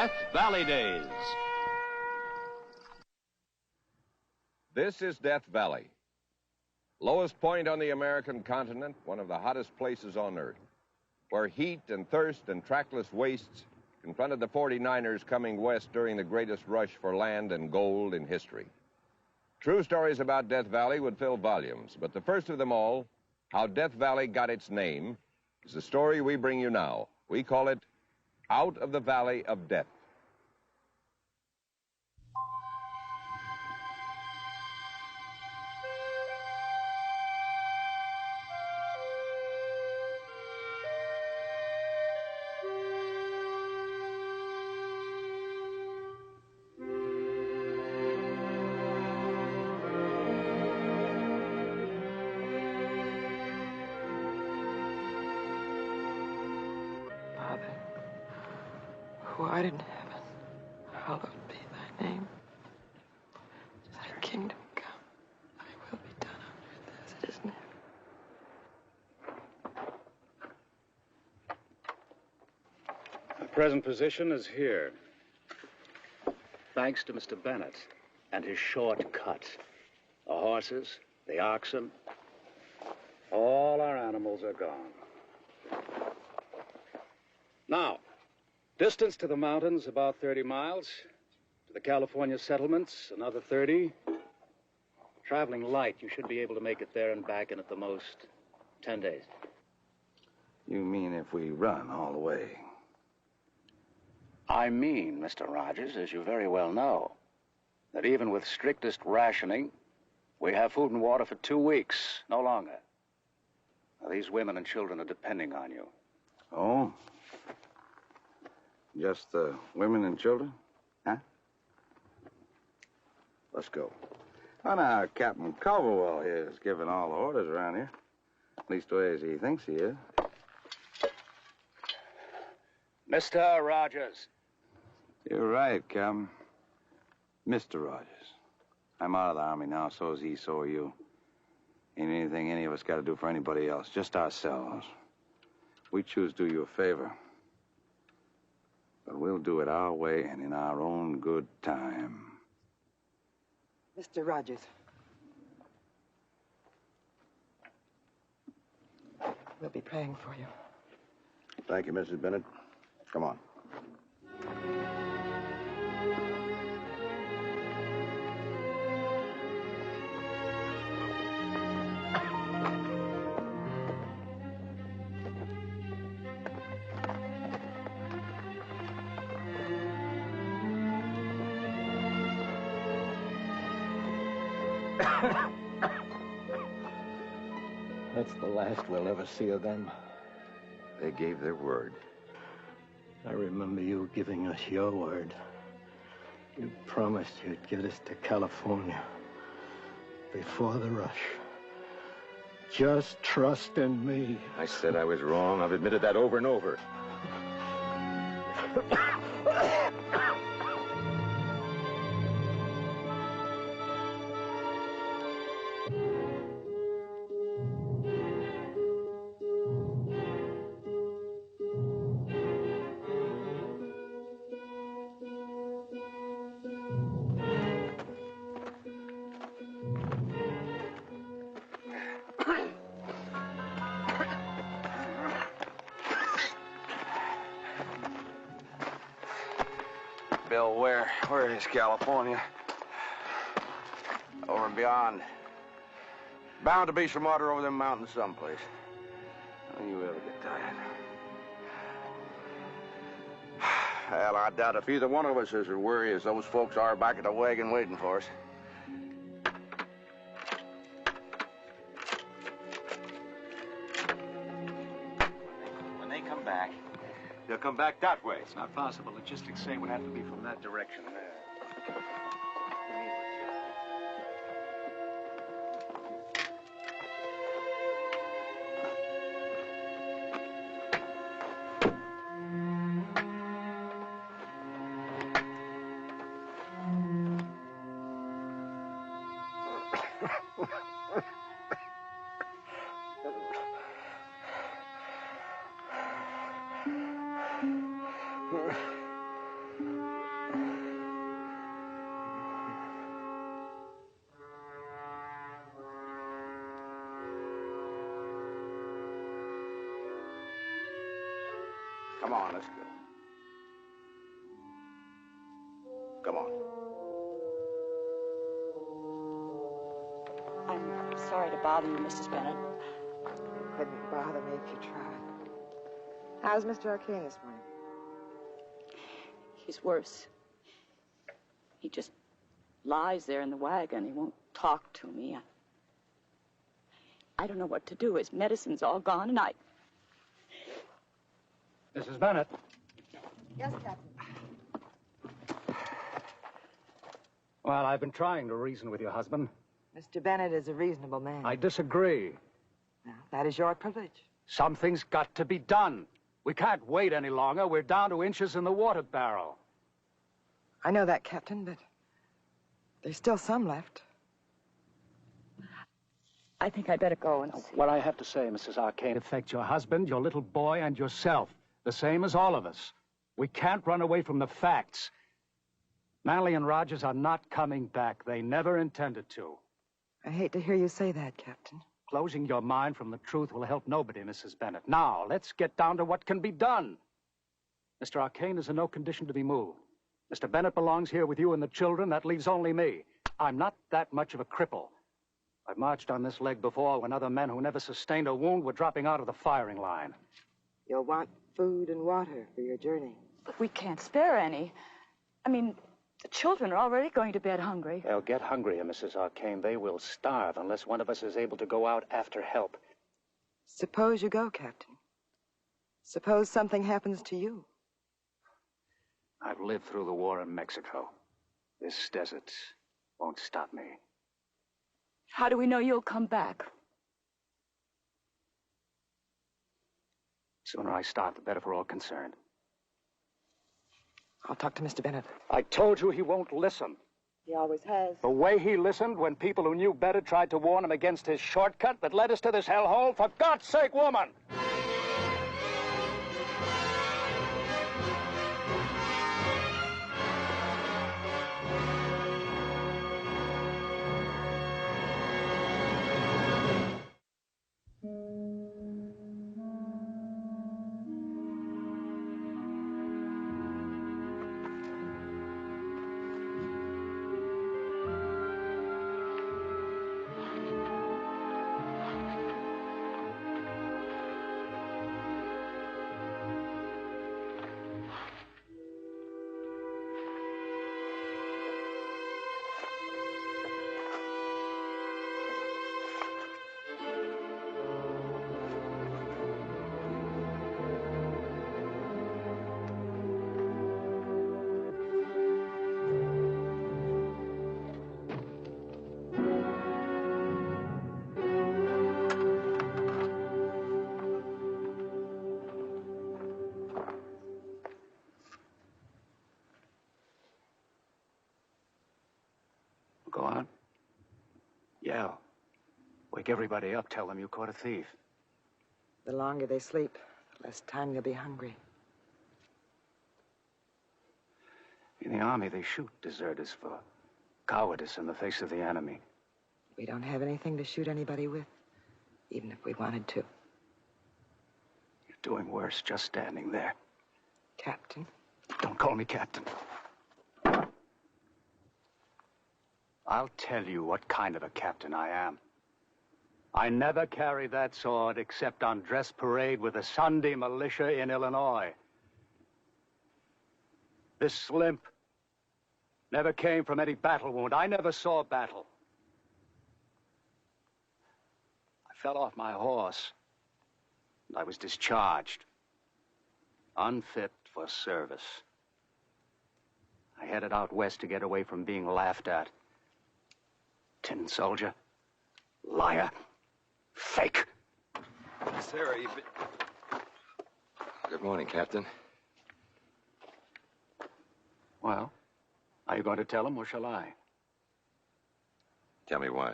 Death Valley Days. This is Death Valley. Lowest point on the American continent, one of the hottest places on Earth, where heat and thirst and trackless wastes confronted the 49ers coming west during the greatest rush for land and gold in history. True stories about Death Valley would fill volumes, but the first of them all, how Death Valley got its name, is the story we bring you now. We call it Out of the Valley of Death. Who art in heaven, hallowed be thy name. Thy kingdom come, thy will be done on earth as it is in heaven. The present position is here. Thanks to Mr. Bennett and his shortcut. The horses, the oxen, all our animals are gone. Now, distance to the mountains, about 30 miles. To the California settlements, another 30. Traveling light, you should be able to make it there and back in at the most 10 days. You mean if we run all the way? I mean, Mr. Rogers, as you very well know, that even with strictest rationing, we have food and water for 2 weeks, no longer. Now, these women and children are depending on you. Oh? Just the women and children? Huh? Let's go. Oh, now, Captain Culverwell here is giving all the orders around here. At least the way as he thinks he is. Mr. Rogers. You're right, Captain. Mr. Rogers. I'm out of the Army now, so is he, so are you. Ain't anything any of us got to do for anybody else, just ourselves. We choose to do you a favor. But we'll do it our way and in our own good time. Mr. Rogers. We'll be praying for you. Thank you, Mrs. Bennett. Come on. That's the last we'll ever see of them. They gave their word. I remember you giving us your word. You promised you'd get us to California before the rush. Just trust in me. I said I was wrong. I've admitted that over and over. Bill, where is California? Over and beyond. Bound to be some water over them mountains someplace. Don't you ever get tired? Well, I doubt if either one of us is as worried as those folks are back at the wagon waiting for us. When they come back, they'll come back that way. It's not possible. Logistics say it would have to be from that direction there. Come on, let's go. Come on. I'm sorry to bother you, Mrs. Bennett. Couldn't bother me if you tried. How's Mr. Arcane this morning? He's worse. He just lies there in the wagon. He won't talk to me. I don't know what to do. His medicine's all gone, and I... Mrs. Bennett. Yes, Captain. Well, I've been trying to reason with your husband. Mr. Bennett is a reasonable man. I disagree. Well, that is your privilege. Something's got to be done. We can't wait any longer. We're down to inches in the water barrel. I know that, Captain, but there's still some left. I think I'd better go and see. What I have to say, Mrs. Arcane, affects your husband, your little boy, and yourself. The same as all of us. We can't run away from the facts. Manley and Rogers are not coming back. They never intended to. I hate to hear you say that, Captain. Closing your mind from the truth will help nobody, Mrs. Bennett. Now, let's get down to what can be done. Mr. Arcane is in no condition to be moved. Mr. Bennett belongs here with you and the children. That leaves only me. I'm not that much of a cripple. I've marched on this leg before when other men who never sustained a wound were dropping out of the firing line. You'll want food and water for your journey. But we can't spare any. I mean, the children are already going to bed hungry. They'll get hungrier, Mrs. Arcane. They will starve unless one of us is able to go out after help. Suppose you go, Captain. Suppose something happens to you. I've lived through the war in Mexico. This desert won't stop me. How do we know you'll come back? The sooner I start, the better for all concerned. I'll talk to Mr. Bennett. I told you he won't listen. He always has. The way he listened when people who knew better tried to warn him against his shortcut that led us to this hellhole. For God's sake, woman! Go on. Yell. Wake everybody up. Tell them you caught a thief. The longer they sleep, the less time they'll be hungry. In the army, they shoot deserters for cowardice in the face of the enemy. We don't have anything to shoot anybody with, even if we wanted to. You're doing worse just standing there. Captain? Don't call me Captain. I'll tell you what kind of a captain I am. I never carry that sword except on dress parade with the Sunday militia in Illinois. This limp never came from any battle wound. I never saw battle. I fell off my horse, and I was discharged, unfit for service. I headed out west to get away from being laughed at. Tin soldier, liar, fake. Sarah, you've been... Good morning, Captain. Well, are you going to tell him, or shall I? Tell me why.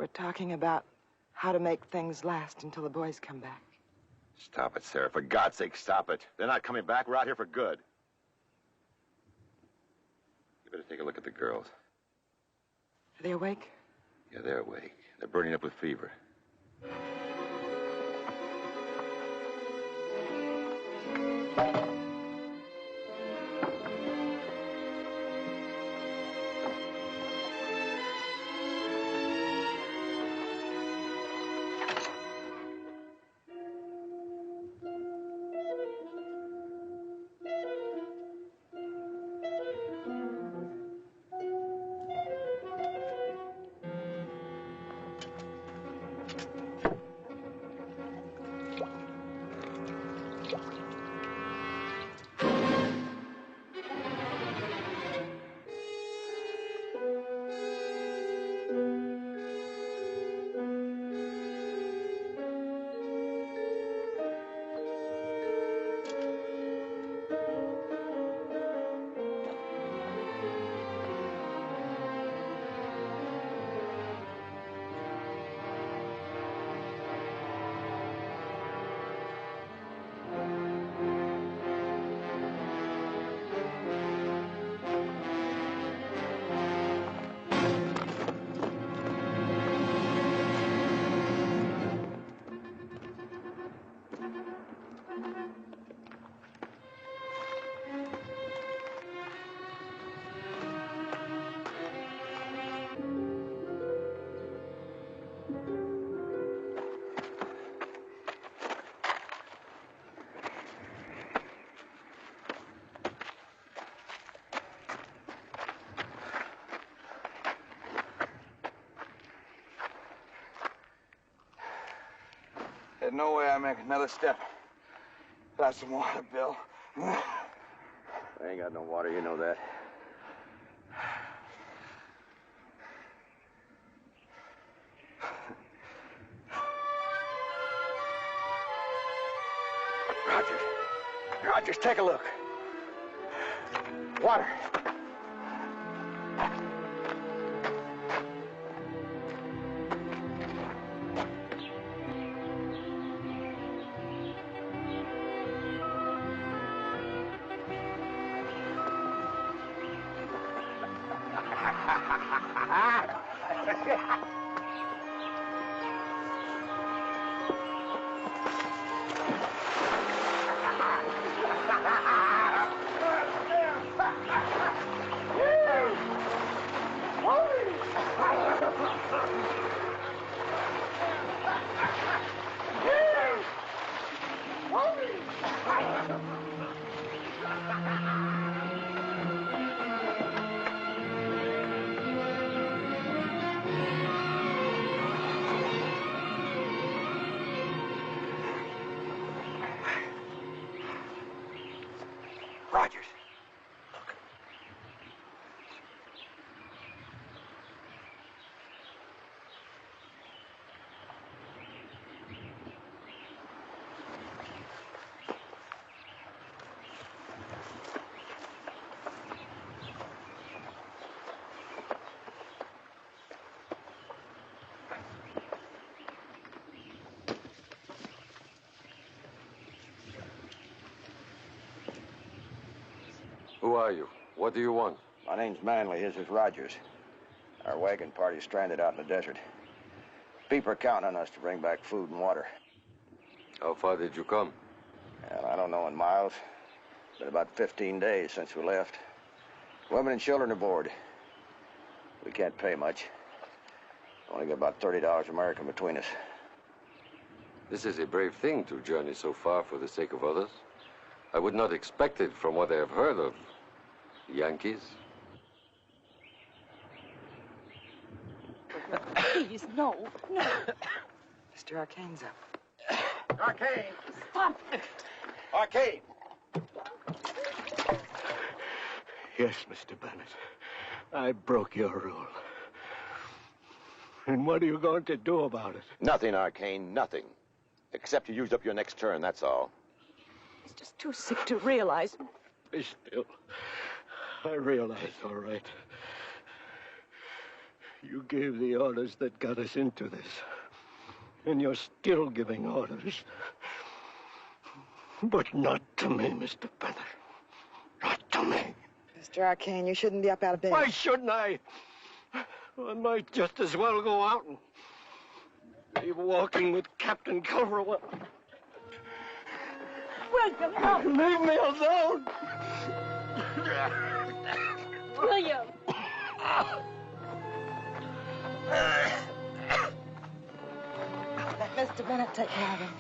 We're talking about how to make things last until the boys come back. Stop it, Sarah. For God's sake, stop it. They're not coming back. We're out here for good. You better take a look at the girls. Are they awake? Yeah, they're awake. They're burning up with fever. There's no way I make another step. Got some water, Bill. I ain't got no water, you know that. Rogers, take a look. Water. Rogers. Who are you? What do you want? My name's Manley. His is Rogers. Our wagon party's stranded out in the desert. People are counting on us to bring back food and water. How far did you come? And I don't know in miles. Been about 15 days since we left. Women and children aboard. We can't pay much. Only got about $30 American between us. This is a brave thing to journey so far for the sake of others. I would not expect it from what I have heard of Yankees. Please, no. Mr. Arcane's up. Arcane! Stop. Arcane! Yes, Mr. Bennett. I broke your rule. And what are you going to do about it? Nothing, Arcane, nothing. Except you used up your next turn, that's all. He's just too sick to realize. Still, I realize, all right. You gave the orders that got us into this. And you're still giving orders. But not to me, Mr. Bennett. Not to me. Mr. Arcane, you shouldn't be up out of bed. Why shouldn't I? I might just as well go out and be walking with Captain Culverwell. William, no. Leave me alone. William. Let Mr. Bennett take care of him.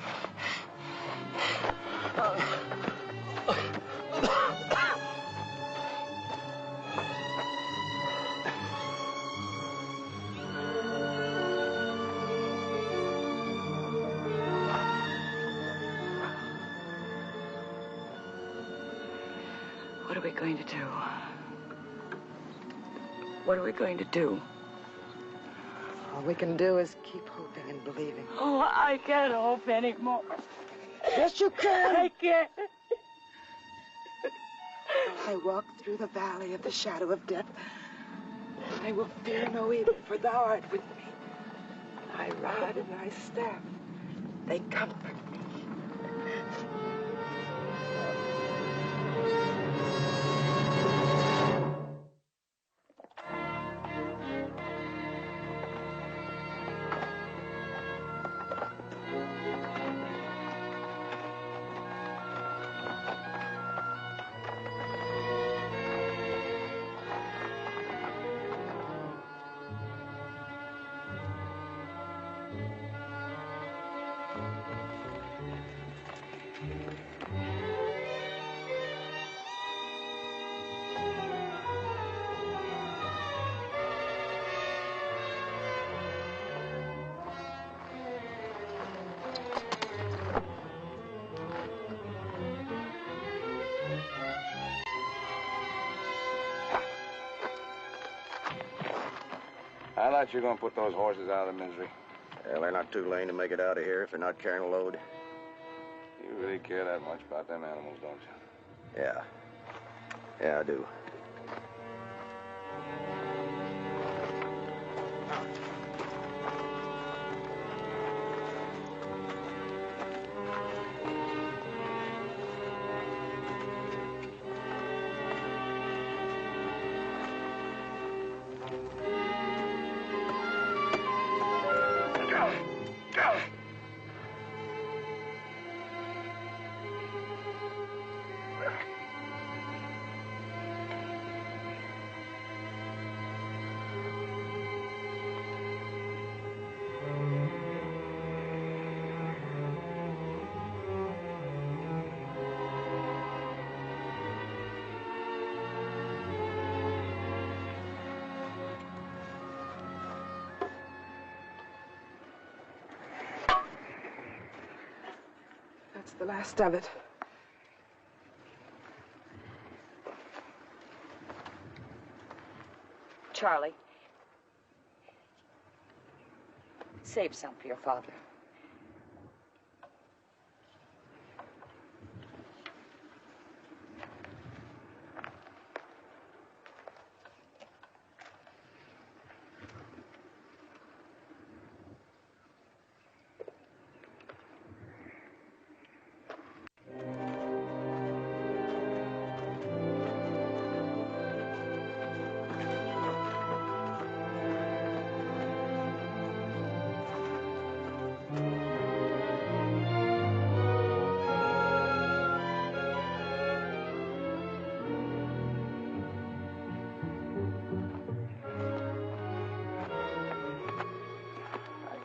What are we going to do? What are we going to do? All we can do is keep hoping and believing. Oh, I can't hope anymore. Yes, you can. I can't. I walk through the valley of the shadow of death. I will fear no evil, for thou art with me. Thy rod and thy staff, they comfort me. I thought you were going to put those horses out of their misery. Well, they're not too lame to make it out of here if they're not carrying a load. You really care that much about them animals, don't you? Yeah. Yeah, I do. That's the last of it. Charlie, save some for your father.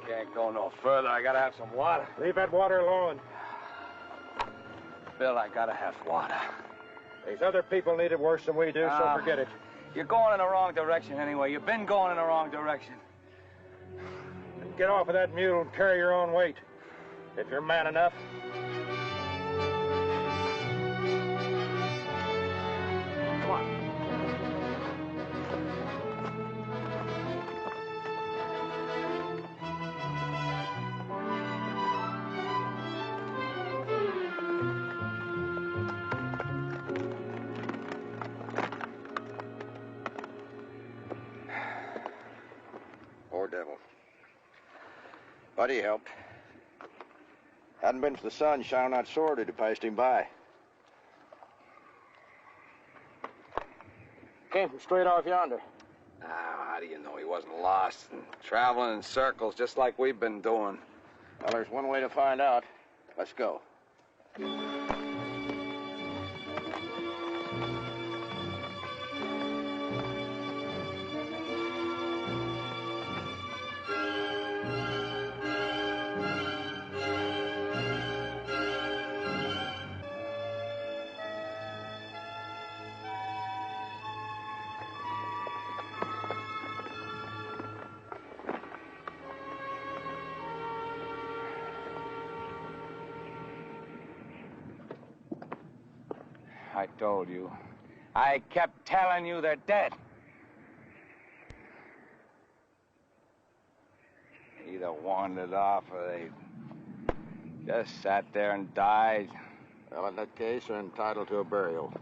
Can't go no further. I gotta have some water. Leave that water alone. Bill, I gotta have water. These other people need it worse than we do, so forget it. You're going in the wrong direction anyway. You've been going in the wrong direction. Get off of that mule and carry your own weight. If you're man enough. Come on. Poor devil. But he helped. Hadn't been for the sun shining that sword, it'd have passed him by. Came from straight off yonder. How do you know he wasn't lost and traveling in circles just like we've been doing? Well, there's one way to find out. Let's go. I told you. I kept telling you they're dead. They either wandered off or they just sat there and died. Well, in that case, they're entitled to a burial.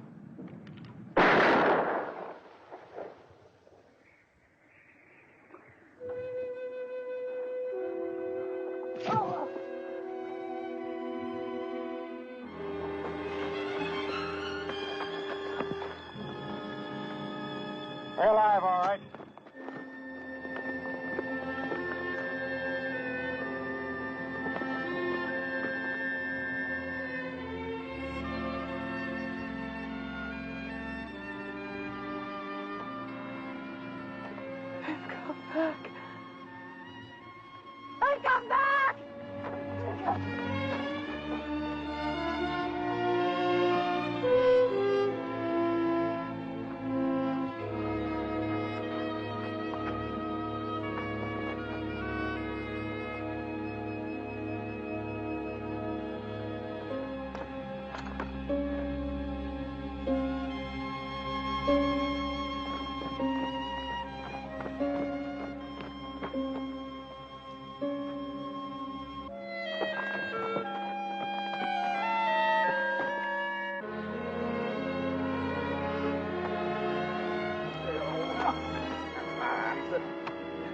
They're alive, all right. I've come back. I've come back!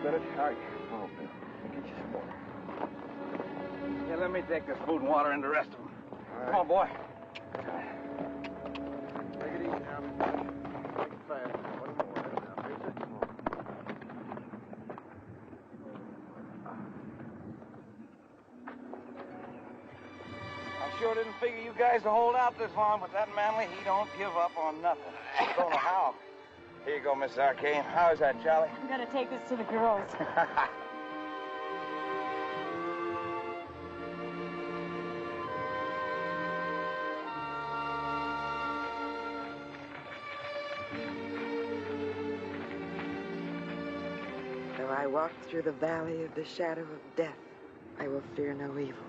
Bennett. All right. Come on, Bill. Get you some water. Yeah, let me take this food and water and the rest of them. All right. Come on, boy. Take it easy now. Take it fast. One more. Now, face it. Come on. I sure didn't figure you guys to hold out this long, but that Manley, he don't give up on nothing. I don't know how. Here you go, Miss Arcane. How is that, Charlie? I'm going to take this to the girls. Though I walk through the valley of the shadow of death, I will fear no evil.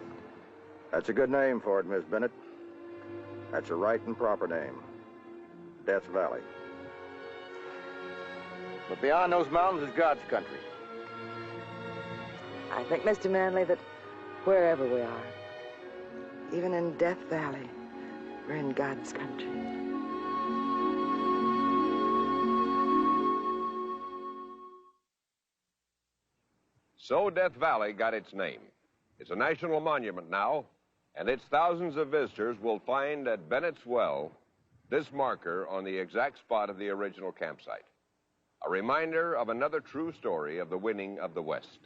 That's a good name for it, Miss Bennett. That's a right and proper name. Death Valley. But beyond those mountains is God's country. I think, Mr. Manley, that wherever we are, even in Death Valley, we're in God's country. So Death Valley got its name. It's a national monument now, and its thousands of visitors will find at Bennett's Well this marker on the exact spot of the original campsite. A reminder of another true story of the winning of the West.